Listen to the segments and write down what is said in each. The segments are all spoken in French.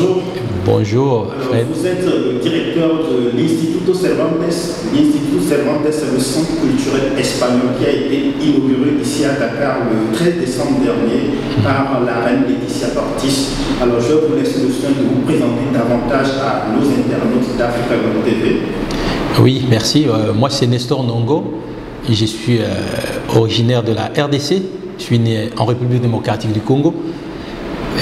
bonjour. Bonjour, Fred. Vous êtes le directeur de l'Instituto Cervantes. L'Instituto Cervantes est le centre culturel espagnol qui a été inauguré ici à Dakar le 13 décembre dernier par la reine Laetitia Ortiz. Alors, je vous laisse le soin de vous présenter davantage à nos internautes d'Africa Web TV. Oui, merci. Moi, c'est Nestor Nongo. Je suis originaire de la RDC. Je suis né en République démocratique du Congo.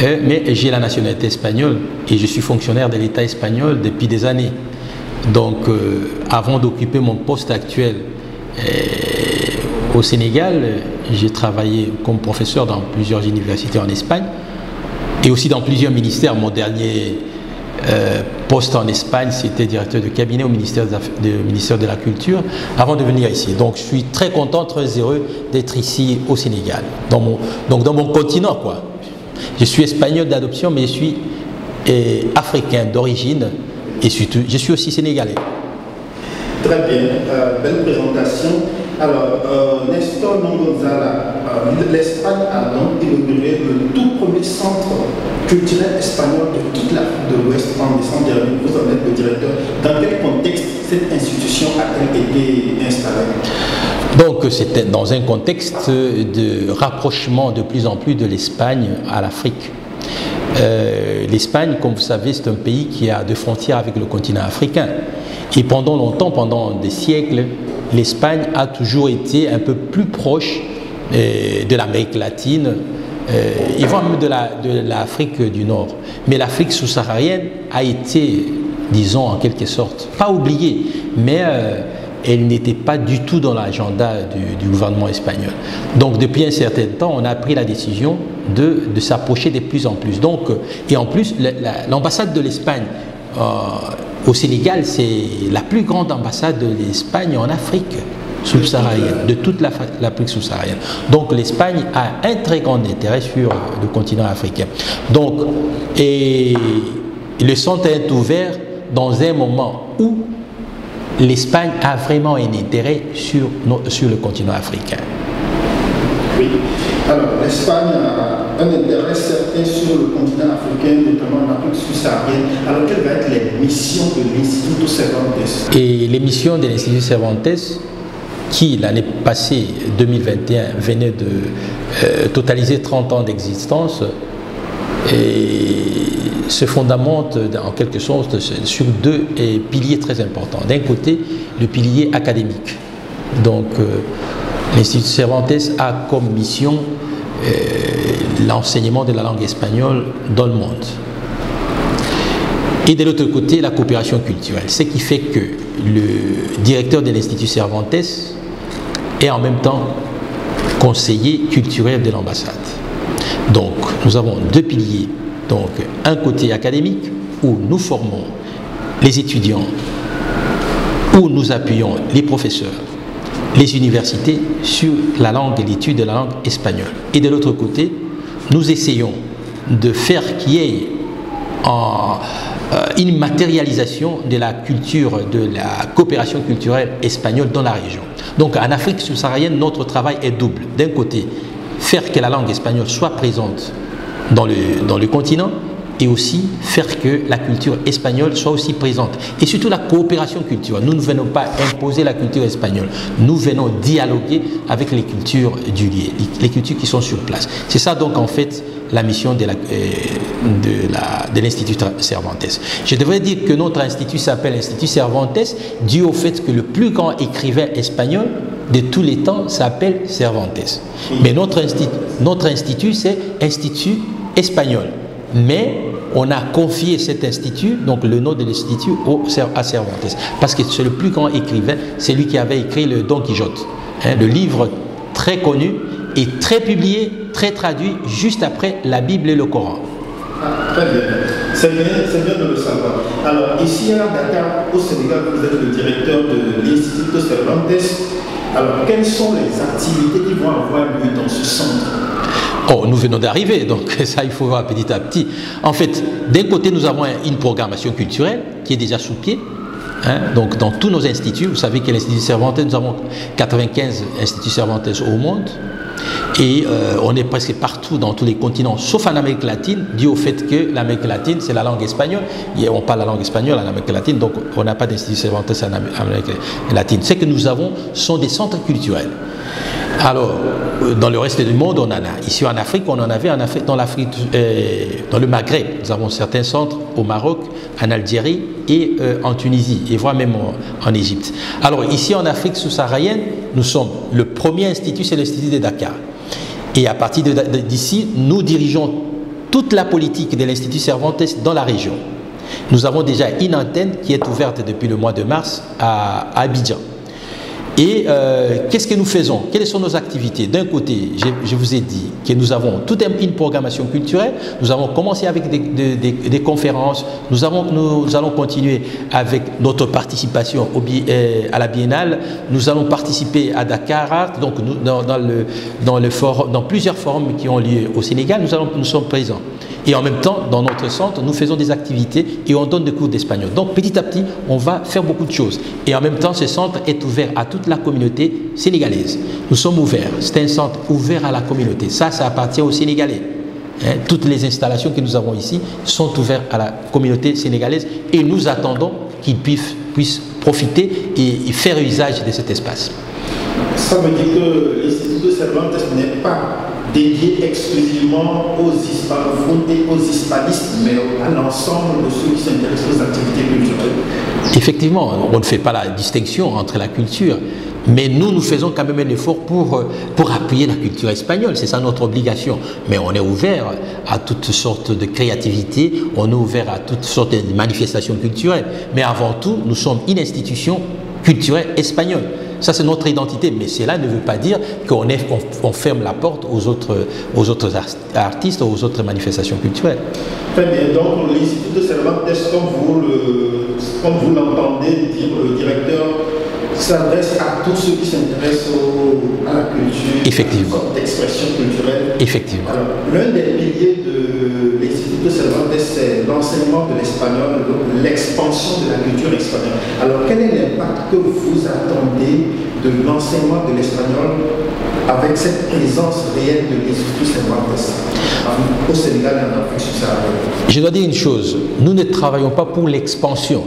Mais j'ai la nationalité espagnole et je suis fonctionnaire de l'État espagnol depuis des années. Donc, avant d'occuper mon poste actuel au Sénégal, j'ai travaillé comme professeur dans plusieurs universités en Espagne et aussi dans plusieurs ministères. Mon dernier poste en Espagne, c'était directeur de cabinet au ministère de la Culture avant de venir ici. Donc, je suis très content, très heureux d'être ici au Sénégal, dans mon continent, quoi. Je suis espagnol d'adoption, mais je suis africain d'origine et surtout, je suis aussi sénégalais. Très bien, belle présentation. Alors, Nestor Nongonzala, l'Espagne a donc inauguré le tout premier centre culturel espagnol de toute l'Afrique de l'Ouest en décembre dernier. Vous en êtes le directeur. Dans quel contexte cette institution a-t-elle été installée? Donc c'était dans un contexte de rapprochement de plus en plus de l'Espagne à l'Afrique. L'Espagne, comme vous savez, c'est un pays qui a des frontières avec le continent africain. Et pendant longtemps, pendant des siècles, l'Espagne a toujours été un peu plus proche de l'Amérique latine, et voire même de l'Afrique du Nord. Mais l'Afrique sous-saharienne a été, disons en quelque sorte, pas oubliée, mais elle n'était pas du tout dans l'agenda du gouvernement espagnol. Donc depuis un certain temps, on a pris la décision de s'approcher de plus en plus. Donc, et en plus, l'ambassade de l'Espagne au Sénégal, c'est la plus grande ambassade de l'Espagne en Afrique subsaharienne, de toute l'Afrique subsaharienne. Donc l'Espagne a un très grand intérêt sur le continent africain. Donc, et le centre est ouvert dans un moment où l'Espagne a vraiment un intérêt sur le continent africain. Oui. Alors, l'Espagne a un intérêt certain sur le continent africain, notamment l'Afrique subsaharienne. Alors, quelles vont être les missions de l'Instituto Cervantes? Et les missions de l'Institut Cervantes, qui l'année passée, 2021, venait de totaliser 30 ans d'existence, et se fondamente en quelque sorte sur deux piliers très importants. D'un côté, le pilier académique. Donc, l'Institut Cervantes a comme mission l'enseignement de la langue espagnole dans le monde. Et de l'autre côté, la coopération culturelle. Ce qui fait que le directeur de l'Institut Cervantes est en même temps conseiller culturel de l'ambassade. Donc, nous avons deux piliers. Donc, un côté académique, où nous formons les étudiants, où nous appuyons les professeurs, les universités sur la langue et l'étude de la langue espagnole. Et de l'autre côté, nous essayons de faire qu'il y ait une matérialisation de la culture, de la coopération culturelle espagnole dans la région. Donc, en Afrique subsaharienne, notre travail est double. D'un côté, faire que la langue espagnole soit présente dans le continent et aussi faire que la culture espagnole soit aussi présente. Et surtout la coopération culturelle. Nous ne venons pas imposer la culture espagnole. Nous venons dialoguer avec les cultures du lieu, les cultures qui sont sur place. C'est ça donc en fait la mission de l'Institut Cervantes. Je devrais dire que notre institut s'appelle Institut Cervantes dû au fait que le plus grand écrivain espagnol de tous les temps s'appelle Cervantes. Mais notre institut, c'est Institut espagnol. Mais on a confié cet institut, donc le nom de l'institut, à Cervantes. Parce que c'est le plus grand écrivain, c'est lui qui avait écrit le Don Quichotte. Le livre très connu et très publié, très traduit, juste après la Bible et le Coran. Ah, très bien. C'est bien de le savoir. Alors, ici à Dakar, au Sénégal, vous êtes le directeur de l'Instituto Cervantes. Alors, quelles sont les activités qui vont avoir lieu dans ce centre? Oh, nous venons d'arriver, donc ça, il faut voir petit à petit. En fait, d'un côté, nous avons une programmation culturelle qui est déjà sous pied. Donc, dans tous nos instituts, vous savez que l'Institut Cervantes, nous avons 95 instituts Cervantes au monde. Et on est presque partout dans tous les continents, sauf en Amérique latine, dû au fait que l'Amérique latine, c'est la langue espagnole. Et on parle la langue espagnole en Amérique latine, donc on n'a pas d'institut Cervantes en Amérique latine. Ce que nous avons sont des centres culturels. Alors, dans le reste du monde, on en a. Ici en Afrique, on en avait en Afrique, dans le Maghreb. Nous avons certains centres au Maroc, en Algérie et en Tunisie, et voire même en Égypte. Alors, ici en Afrique sous-saharienne, nous sommes le premier institut, c'est l'Institut de Dakar. Et à partir d'ici, nous dirigeons toute la politique de l'Institut Cervantes dans la région. Nous avons déjà une antenne qui est ouverte depuis le mois de mars à Abidjan. Et qu'est-ce que nous faisons? Quelles sont nos activités? D'un côté, je vous ai dit que nous avons toute une programmation culturelle. Nous avons commencé avec des conférences. Nous allons continuer avec notre participation à la Biennale. Nous allons participer à Dakar Art. Donc, dans plusieurs forums qui ont lieu au Sénégal, nous sommes présents. Et en même temps, dans notre centre, nous faisons des activités et on donne des cours d'espagnol. Donc petit à petit, on va faire beaucoup de choses. Et en même temps, ce centre est ouvert à toute la communauté sénégalaise. Nous sommes ouverts. C'est un centre ouvert à la communauté. Ça appartient aux Sénégalais. Toutes les installations que nous avons ici sont ouvertes à la communauté sénégalaise et nous attendons qu'ils puissent profiter et faire usage de cet espace. Ça veut dire que l'Institut de Cervantes n'est pas dédié exclusivement aux hispanophones et aux hispanistes, mais à l'ensemble de ceux qui s'intéressent aux activités culturelles. Effectivement, on ne fait pas la distinction entre la culture, mais nous faisons quand même un effort pour appuyer la culture espagnole, c'est ça notre obligation. Mais on est ouvert à toutes sortes de créativité, on est ouvert à toutes sortes de manifestations culturelles, mais avant tout, nous sommes une institution culturelle espagnole. Ça, c'est notre identité, mais cela ne veut pas dire qu'on ferme la porte aux autres artistes, aux autres manifestations culturelles. Très bien. Donc, l'Institut de Cervantes, comme vous l'entendez dire le directeur, s'adresse à tous ceux qui s'intéressent à la culture, effectivement, à l'expression culturelle. Effectivement. Alors, l'un des piliers de l'Institut de Cervantes, c'est l'enseignement de l'espagnol, l'expansion de la culture espagnole. Alors, quel est l'impact que vous attendez de l'enseignement de l'espagnol avec cette présence réelle de l'Institut Cervantes au Sénégal et en Afrique subsaharienne? Je dois dire une chose, nous ne travaillons pas pour l'expansion.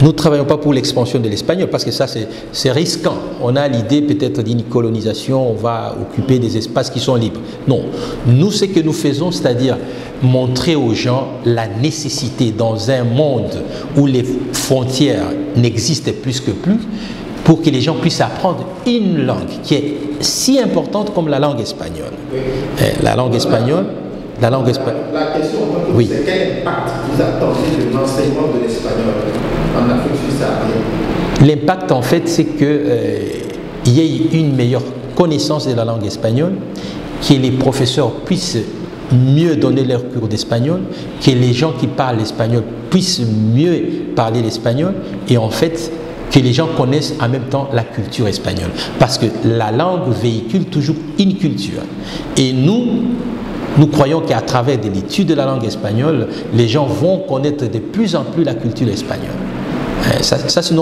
Nous ne travaillons pas pour l'expansion de l'espagnol parce que ça c'est risquant. On a l'idée peut-être d'une colonisation, on va occuper des espaces qui sont libres. Non, nous ce que nous faisons, c'est-à-dire montrer aux gens la nécessité dans un monde où les frontières n'existent plus que plus, pour que les gens puissent apprendre une langue qui est si importante comme la langue espagnole. La langue espagnole. La question, oui. C'est quel impact vous attendez de l'enseignement de l'espagnol en Afrique subsaharienne? L'impact, en fait, c'est qu'il y ait une meilleure connaissance de la langue espagnole, que les professeurs puissent mieux donner leurs cours d'espagnol, que les gens qui parlent l'espagnol puissent mieux parler l'espagnol, et en fait, que les gens connaissent en même temps la culture espagnole. Parce que la langue véhicule toujours une culture. Et nous croyons qu'à travers de l'étude de la langue espagnole, les gens vont connaître de plus en plus la culture espagnole. Ça c'est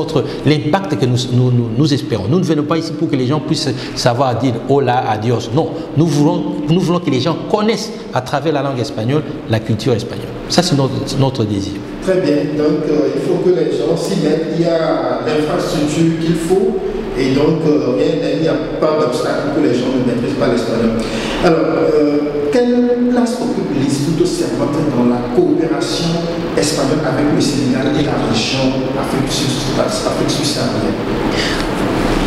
l'impact que nous espérons. Nous ne venons pas ici pour que les gens puissent savoir dire hola, adios. Non, nous voulons que les gens connaissent à travers la langue espagnole la culture espagnole. Ça c'est notre désir. Très bien, donc il faut que les gens s'y mettent. Il y a l'infrastructure qu'il faut. Et donc, il n'y a pas d'obstacle que les gens ne maîtrisent pas l'espagnol. Alors, quelle place occupe l'Institut de Cervantes dans la coopération espagnole avec le Sénégal et la région Afrique subsaharienne?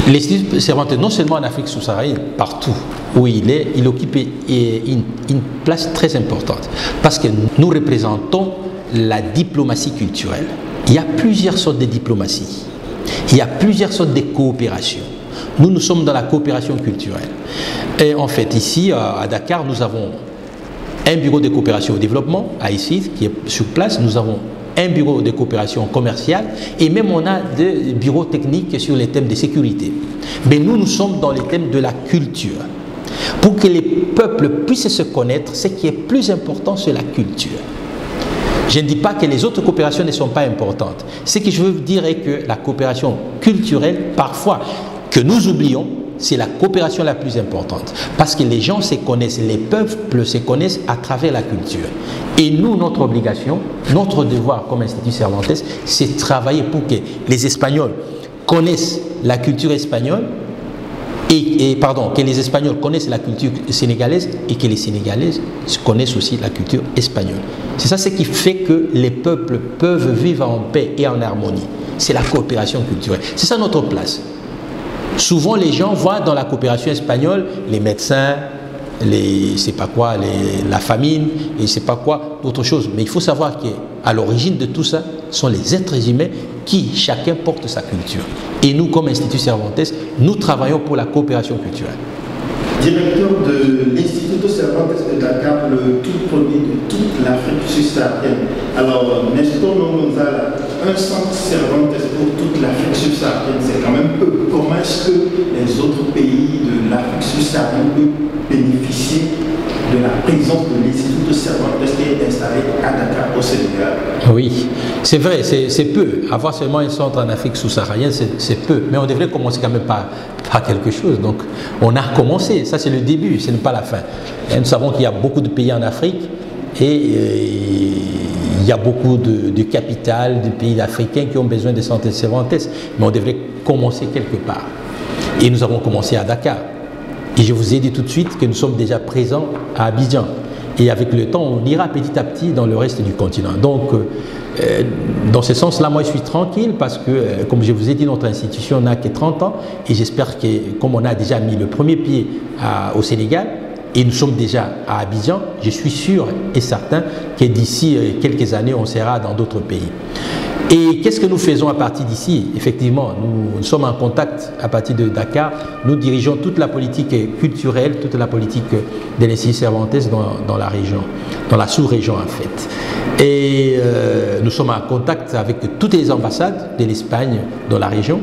L'Institut de Cervantes, non seulement en Afrique subsaharienne, partout où il occupe une place très importante. Parce que nous représentons la diplomatie culturelle. Il y a plusieurs sortes de diplomatie. Il y a plusieurs sortes de coopération. Nous sommes dans la coopération culturelle. Et en fait, ici, à Dakar, nous avons un bureau de coopération au développement, à ICID, qui est sur place. Nous avons un bureau de coopération commerciale et même on a des bureaux techniques sur les thèmes de sécurité. Mais nous sommes dans les thèmes de la culture. Pour que les peuples puissent se connaître, ce qui est plus important, c'est la culture. Je ne dis pas que les autres coopérations ne sont pas importantes. Ce que je veux dire est que la coopération culturelle, parfois, que nous oublions, c'est la coopération la plus importante. Parce que les gens se connaissent, les peuples se connaissent à travers la culture. Et nous, notre obligation, notre devoir comme Institut Cervantes, c'est de travailler pour que les Espagnols connaissent la culture espagnole, que les Espagnols connaissent la culture sénégalaise et que les Sénégalais connaissent aussi la culture espagnole. C'est ça ce qui fait que les peuples peuvent vivre en paix et en harmonie. C'est la coopération culturelle. C'est ça notre place. Souvent, les gens voient dans la coopération espagnole les médecins, la famine, et c'est pas quoi, d'autres choses. Mais il faut savoir qu'à l'origine de tout ça sont les êtres humains qui, chacun porte sa culture. Et nous, comme Institut Cervantes, nous travaillons pour la coopération culturelle. Directeur de l'Institut Cervantes de Dakar, le tout premier de toute l'Afrique subsaharienne. Alors, Nestor Gonzala, un centre Cervantes pour toute l'Afrique subsaharienne, c'est quand même peu. Comment est-ce que les autres pays de l'Afrique subsaharienne peuvent bénéficier de la présence de l'Institut Cervantes qui est installé à Dakar, au Sénégal? Oui, c'est vrai, c'est peu. Avoir seulement un centre en Afrique sous-saharienne, c'est peu. Mais on devrait commencer quand même par quelque chose. Donc, on a commencé. Ça, c'est le début, ce n'est pas la fin. Et nous savons qu'il y a beaucoup de pays en Afrique et il y a beaucoup de capitales, de pays africains qui ont besoin de centres Cervantes. Mais on devrait commencer quelque part. Et nous avons commencé à Dakar. Et je vous ai dit tout de suite que nous sommes déjà présents à Abidjan. Et avec le temps, on ira petit à petit dans le reste du continent. Donc, dans ce sens-là, moi, je suis tranquille parce que, comme je vous ai dit, notre institution n'a que 30 ans. Et j'espère que, comme on a déjà mis le premier pied au Sénégal, et nous sommes déjà à Abidjan, je suis sûr et certain que d'ici quelques années, on sera dans d'autres pays. Et qu'est-ce que nous faisons à partir d'ici? Effectivement, nous sommes en contact à partir de Dakar. Nous dirigeons toute la politique culturelle, toute la politique de l'Institut Cervantes dans la région, dans la sous-région en fait. Et nous sommes en contact avec toutes les ambassades de l'Espagne dans la région.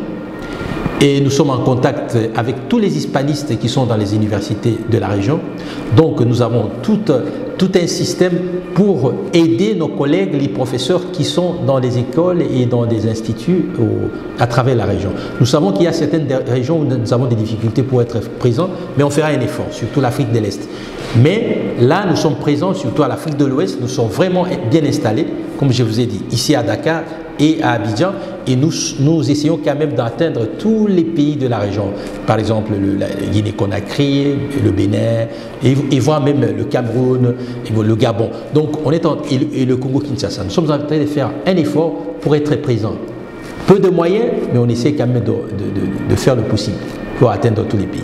Et nous sommes en contact avec tous les hispanistes qui sont dans les universités de la région. Donc nous avons tout un système pour aider nos collègues, les professeurs qui sont dans les écoles et dans des instituts à travers la région. Nous savons qu'il y a certaines régions où nous avons des difficultés pour être présents, mais on fera un effort, surtout l'Afrique de l'Est. Mais là, nous sommes présents, surtout à l'Afrique de l'Ouest, nous sommes vraiment bien installés, comme je vous ai dit, ici à Dakar et à Abidjan, et nous essayons quand même d'atteindre tous les pays de la région, par exemple la Guinée-Conakry, le Bénin, et voire même le Cameroun, le Gabon. Donc on est et le Congo-Kinshasa. Nous sommes en train de faire un effort pour être présents. Peu de moyens, mais on essaie quand même de faire le possible pour atteindre tous les pays.